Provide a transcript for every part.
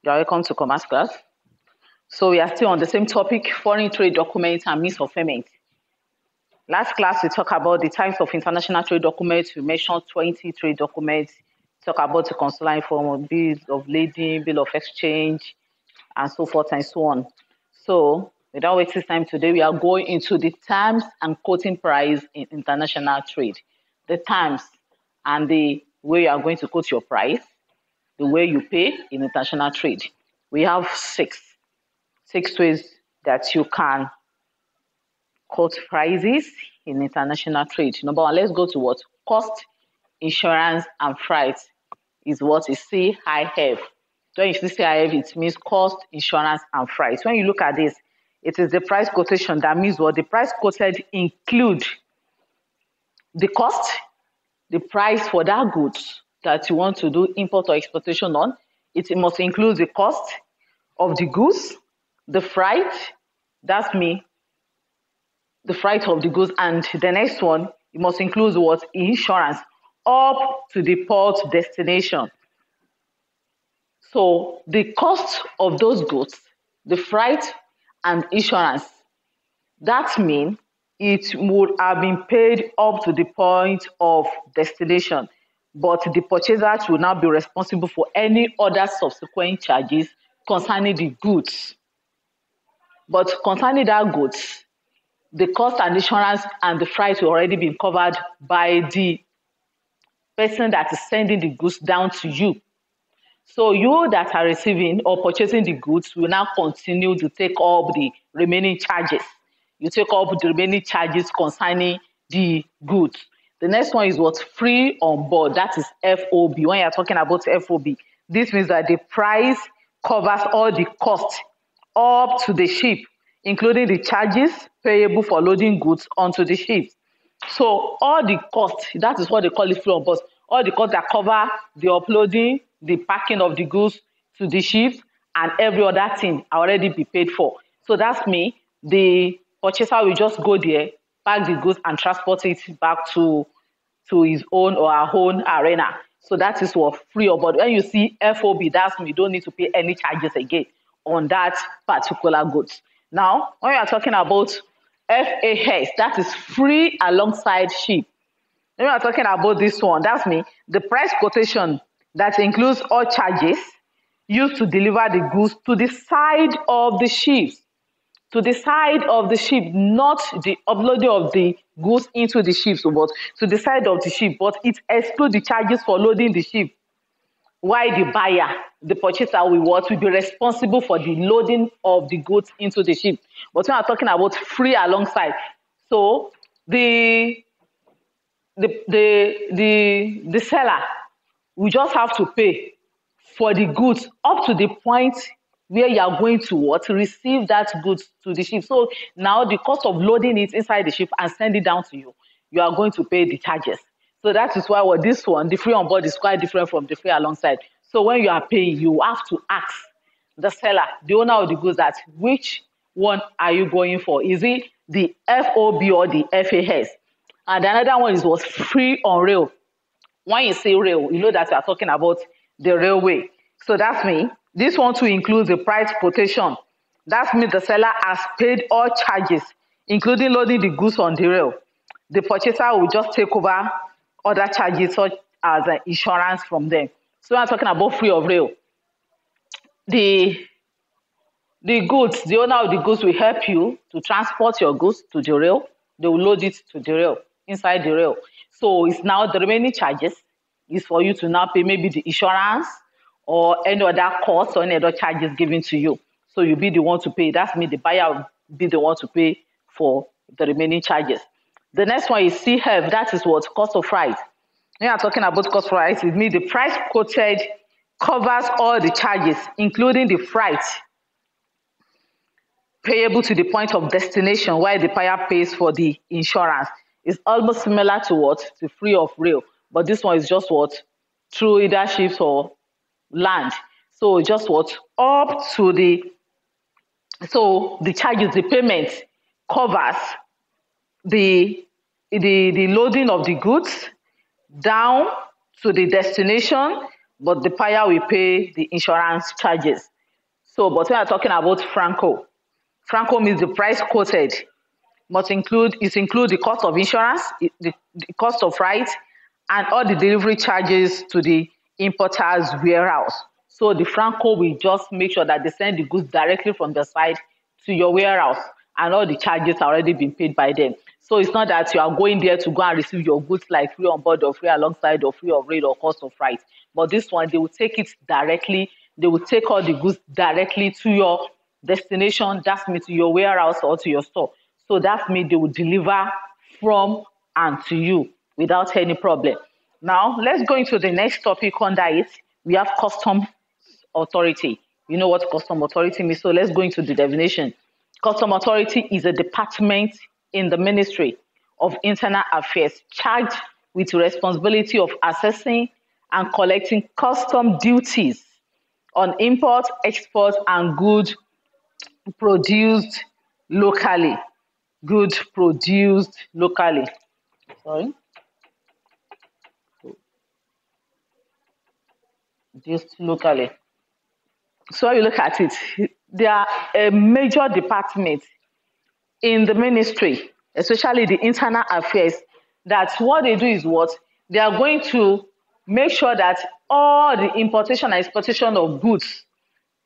You're welcome to Commerce class. So we are still on the same topic, foreign trade documents and means of payment. Last class we talked about the types of international trade documents. We mentioned 20 trade documents. Talk about the consular form, bills of lading, bill of exchange, and so forth and so on. So without wasting time today, we are going into the terms and quoting price in international trade. The terms and the way you are going to quote your price, the way you pay in international trade. We have six ways that you can quote prices in international trade. Number one, let's go to what? Cost, insurance, and freight is what is CIF. When you see CIF, it means cost, insurance, and freight. When you look at this, it is the price quotation. That means what? The price quoted include the cost, the price for that goods that you want to do import or exportation on. It must include the cost of the goods, the freight, that's me, the freight of the goods, and the next one, it must include what? Insurance, up to the port destination. So the cost of those goods, the freight and insurance, that means it would have been paid up to the point of destination, but the purchasers will now be responsible for any other subsequent charges concerning the goods. But concerning that goods, the cost and insurance and the freight will already been covered by the person that is sending the goods down to you. So you that are receiving or purchasing the goods will now continue to take up the remaining charges. You take up the remaining charges concerning the goods. The next one is what? Free on board. That is FOB. When you're talking about FOB, this means that the price covers all the costs up to the ship, including the charges payable for loading goods onto the ship. So all the costs, that is what they call it, free on board. All the costs that cover the uploading, the packing of the goods to the ship, and every other thing already be paid for. So that's me. The purchaser will just go there, pack the goods, and transport it back to his own or her own arena. So that is what free on board. When you see FOB, that's me. You don't need to pay any charges again on that particular goods. Now, when we are talking about FAS, that is free alongside ship. When we are talking about this one, that's me. The price quotation that includes all charges used to deliver the goods to the side of the ship. To the side of the ship, not the uploading of the goods into the ship, but to the side of the ship. But it excludes the charges for loading the ship. Why the buyer, the purchaser, will be responsible for the loading of the goods into the ship. But when I'm talking about free alongside, so the seller will just have to pay for the goods up to the point where you are going to receive that goods to the ship. So now the cost of loading it inside the ship and send it down to you, you are going to pay the charges. So that is why this one, the free on board, is quite different from the free alongside. So when you are paying, you have to ask the seller, the owner of the goods, that which one are you going for? Is it the FOB or the FAS? And another one is what? Free on rail. When you say rail, you know that you are talking about the railway. So that's me. This one too includes the price quotation. That means the seller has paid all charges, including loading the goods on the rail. The purchaser will just take over other charges such as insurance from them. So I'm talking about free of rail. The goods, the owner of the goods will help you to transport your goods to the rail. They will load it to the rail, inside the rail. So it's now the remaining charges is for you to now pay maybe the insurance or any other cost or any other charges given to you. So you'll be the one to pay. That's me, the buyer will be the one to pay for the remaining charges. The next one is CF, that is what? Cost of freight. When you're talking about cost of freight, it means the price quoted covers all the charges, including the freight payable to the point of destination, while the buyer pays for the insurance. It's almost similar to what? To free of rail. But this one is just what? Through either ships or land. So just what? Up to the, so the charges, the payment covers the loading of the goods down to the destination, but the buyer will pay the insurance charges. So, but when we are talking about Franco, Franco means the price quoted must include the cost of insurance, the cost of freight, and all the delivery charges to the importer's warehouse. So the Franco will just make sure that they send the goods directly from the site to your warehouse, and all the charges are already been paid by them. So it's not that you are going there to go and receive your goods like free on board or free alongside or free of rate or cost of freight. But this one, they will take it directly. They will take all the goods directly to your destination. That's me, to your warehouse or to your store. So that means they will deliver from and to you without any problem. Now, let's go into the next topic under it. We have customs authority. You know what custom authority means, so let's go into the definition. Custom authority is a department in the Ministry of Internal Affairs charged with responsibility of assessing and collecting custom duties on import, export, and goods produced locally. Goods produced locally. Sorry. Produced locally. So you look at it, they are a major department in the ministry, especially the internal affairs, that what they do is what? They are going to make sure that all the importation and exportation of goods,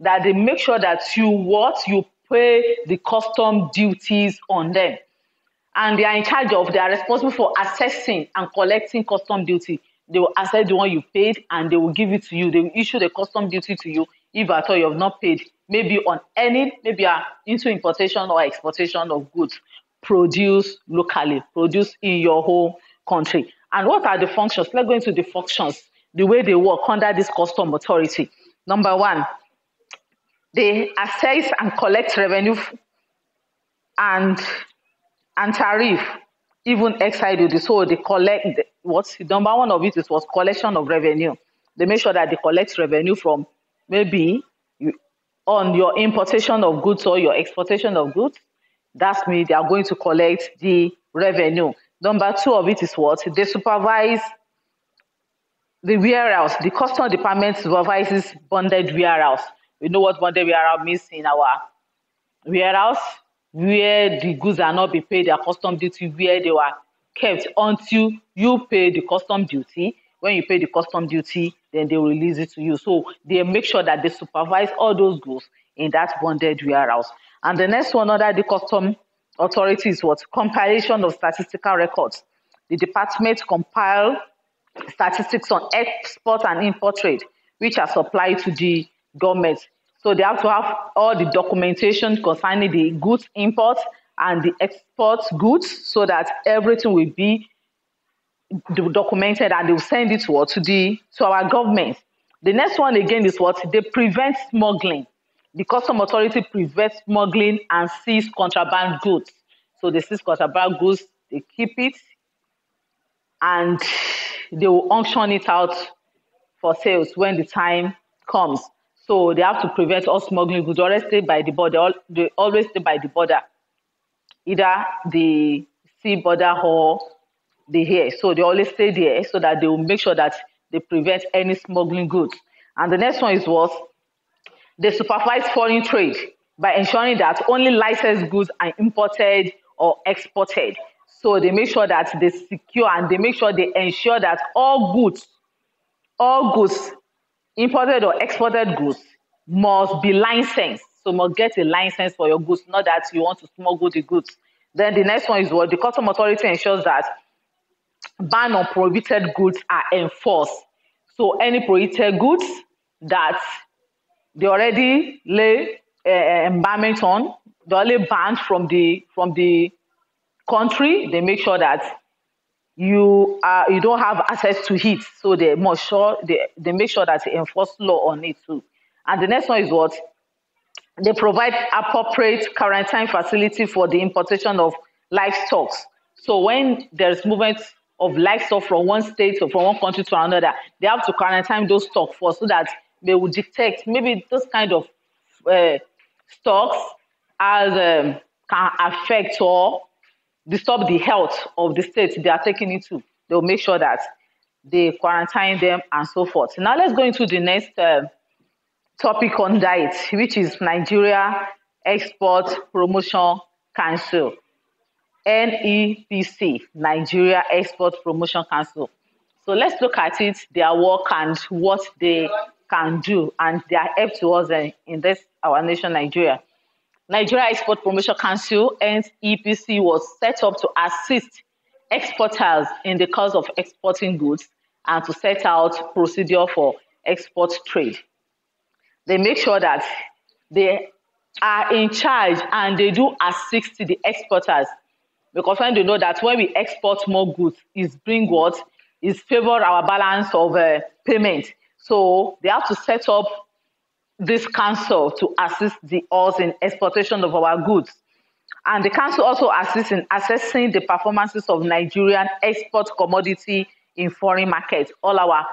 that they make sure that you pay the custom duties on them. And they are in charge of, they are responsible for assessing and collecting custom duty. They will assess the one you paid and they will give it to you. They will issue the custom duty to you if at all you have not paid, maybe on maybe you are into importation or exportation of goods produced locally, produced in your home country. And what are the functions? Let's go into the functions, the way they work under this custom authority. Number one, they assess and collect revenue and tariff, even excise duty. So they collect number one of it is what? Collection of revenue. They make sure that they collect revenue from maybe on your importation of goods or your exportation of goods. That's me. They are going to collect the revenue. Number two of it is what? They supervise the warehouse. The custom department supervises bonded warehouse. We know what bonded warehouse means in our warehouse, where the goods are not being paid their custom duty, where they were kept until you pay the custom duty. When you pay the custom duty, then they will release it to you. So they make sure that they supervise all those goods in that bonded warehouse. And the next one under the custom authority is what? Compilation of statistical records. The department compile statistics on export and import trade, which are supplied to the government. So they have to have all the documentation concerning the goods import and the export goods, so that everything will be documented and they will send it to our government. The next one again is what? They prevent smuggling. The custom authority prevents smuggling and seize contraband goods. So they seize contraband goods, they keep it, and they will auction it out for sales when the time comes. So they have to prevent all smuggling goods. They always stay by the border. They always stay by the border, either the sea border or the air. So they always stay there so that they will make sure that they prevent any smuggling goods. And the next one is what? They supervise foreign trade by ensuring that only licensed goods are imported or exported. So they make sure that they secure and they make sure they ensure that all goods, imported or exported goods, must be licensed. So must get a license for your goods, not that you want to smuggle the goods. Then the next one is what? The custom authority ensures that ban on prohibited goods are enforced. So any prohibited goods that they already lay embarment on, they already banned from the country, they make sure that you don't have access to it. So they make sure that they enforce law on it too. And the next one is what? They provide appropriate quarantine facility for the importation of livestock. So when there's movement of livestock from one state or from one country to another, they have to quarantine those stock first so that they will detect maybe those kind of stocks as can affect or disturb the health of the state they are taking it to. They will make sure that they quarantine them and so forth. Now let's go into the next topic under it, which is Nigeria Export Promotion Council, NEPC, Nigeria Export Promotion Council. So let's look at it, their work and what they can do and their help to us in this our nation, Nigeria. Nigeria Export Promotion Council, NEPC, was set up to assist exporters in the cause of exporting goods and to set out procedure for export trade. They make sure that they are in charge and they do assist the exporters, because when they know that when we export more goods, it's bring what? It's favor our balance of payment. So they have to set up this council to assist us in exportation of our goods. And the council also assists in assessing the performances of Nigerian export commodity in foreign markets. All our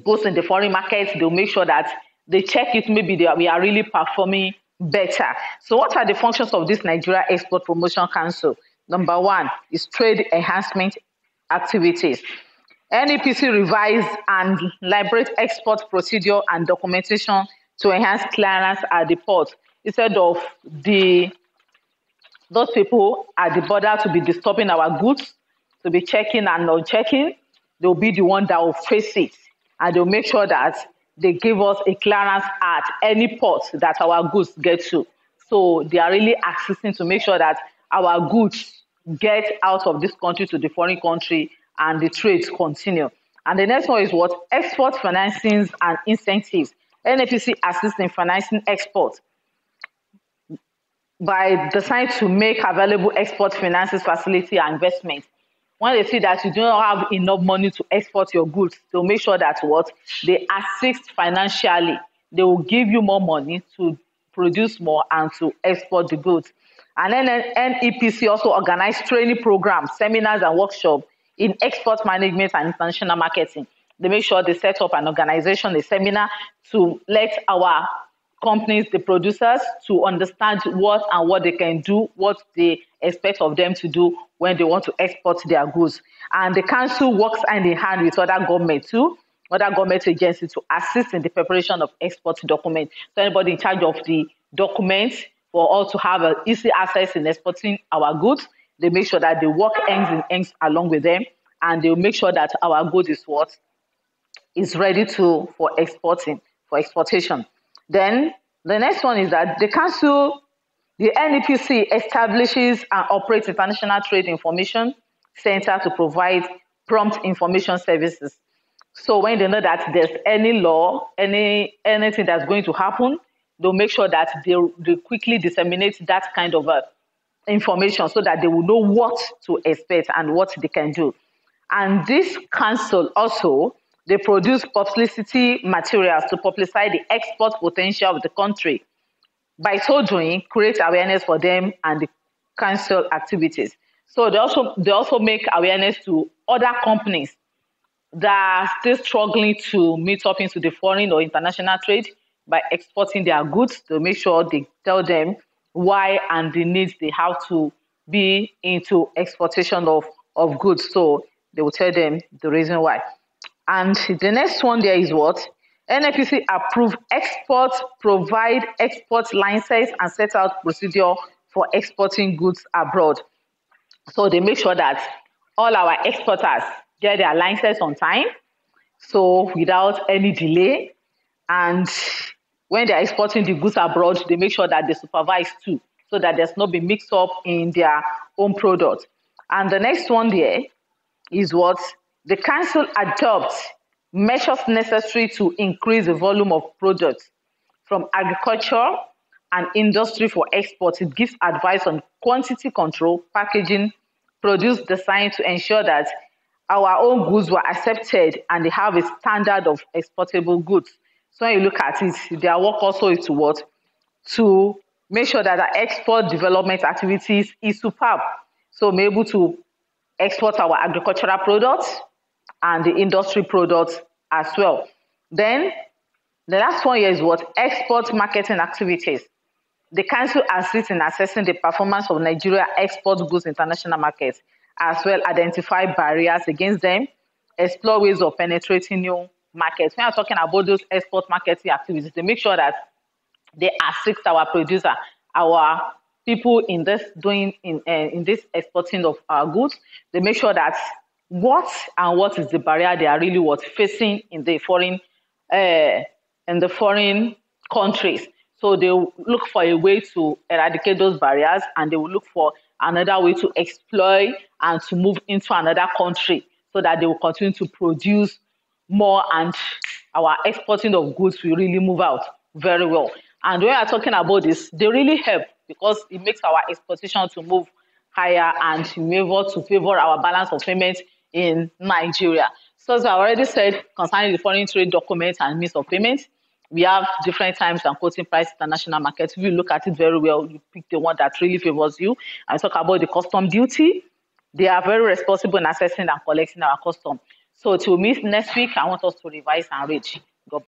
goods in the foreign markets, they'll make sure that they check it, maybe we are really performing better. So what are the functions of this Nigeria Export Promotion Council? Number one is trade enhancement activities. NEPC revise and liberate export procedure and documentation to enhance clearance at the port, instead of those people at the border to be disturbing our goods, to be checking and not checking. They'll be the one that will face it, and they'll make sure that they give us a clearance at any port that our goods get to. So they are really assisting to make sure that our goods get out of this country to the foreign country and the trades continue. And the next one is what? Export financings and incentives. NEPC assists in financing exports by deciding to make available export finances facility and investment. When they see that you do not have enough money to export your goods, they'll make sure that what? They assist financially. They will give you more money to produce more and to export the goods. And then NEPC also organize training programs, seminars, and workshops in export management and international marketing. They make sure they set up an organization, a seminar, to let our companies, the producers, to understand what they can do, what they expect of them to do when they want to export their goods. And the council works hand in hand with other government too, other government agencies, to assist in the preparation of export documents. So anybody in charge of the documents for us to have easy access in exporting our goods, they make sure that they work ends in ends along with them, and they'll make sure that our good is ready for exportation. Then the next one is that the council, the NEPC, establishes and operates international trade information center to provide prompt information services. So when they know that there's any law, anything that's going to happen, they'll make sure that they quickly disseminate that kind of information so that they will know what to expect and what they can do. And this council also, they produce publicity materials to publicize the export potential of the country. By so doing, create awareness for them and the council activities. So they also make awareness to other companies that are still struggling to meet up into the foreign or international trade by exporting their goods. To make sure they tell them why and the needs they have to be into exportation of goods. So they will tell them the reason why. And the next one there is what? NEPC approve export, provide export license, and set out procedure for exporting goods abroad. So they make sure that all our exporters get their license on time, so without any delay. And when they're exporting the goods abroad, they make sure that they supervise too, so that there's not be mixed up in their own product. And the next one there is what? The council adopts measures necessary to increase the volume of products from agriculture and industry for export. It gives advice on quantity control, packaging, produce design to ensure that our own goods were accepted and they have a standard of exportable goods. So when you look at it, their work also is to what? To make sure that our export development activities is superb. So we're able to export our agricultural products and the industry products as well. Then the last one here is what? Export marketing activities. The council assists in assessing the performance of Nigeria export goods international markets, as well identify barriers against them, explore ways of penetrating new markets. When I'm talking about those export marketing activities, they make sure that they assist our producer, our people in this doing in this exporting of our goods. They make sure that what is the barrier they are really facing uh, in the foreign countries. So they will look for a way to eradicate those barriers, and they will look for another way to exploit and to move into another country so that they will continue to produce more, and our exporting of goods will really move out very well. And when we are talking about this, they really help because it makes our exportation to move higher and to favor our balance of payment in Nigeria. So as I already said concerning the foreign trade documents and means of payment, we have different times and quoting price international markets. If you look at it very well, you pick the one that really favors you. And talk about the custom duty. They are very responsible in assessing and collecting our custom. So till meet next week, I want us to revise and read. God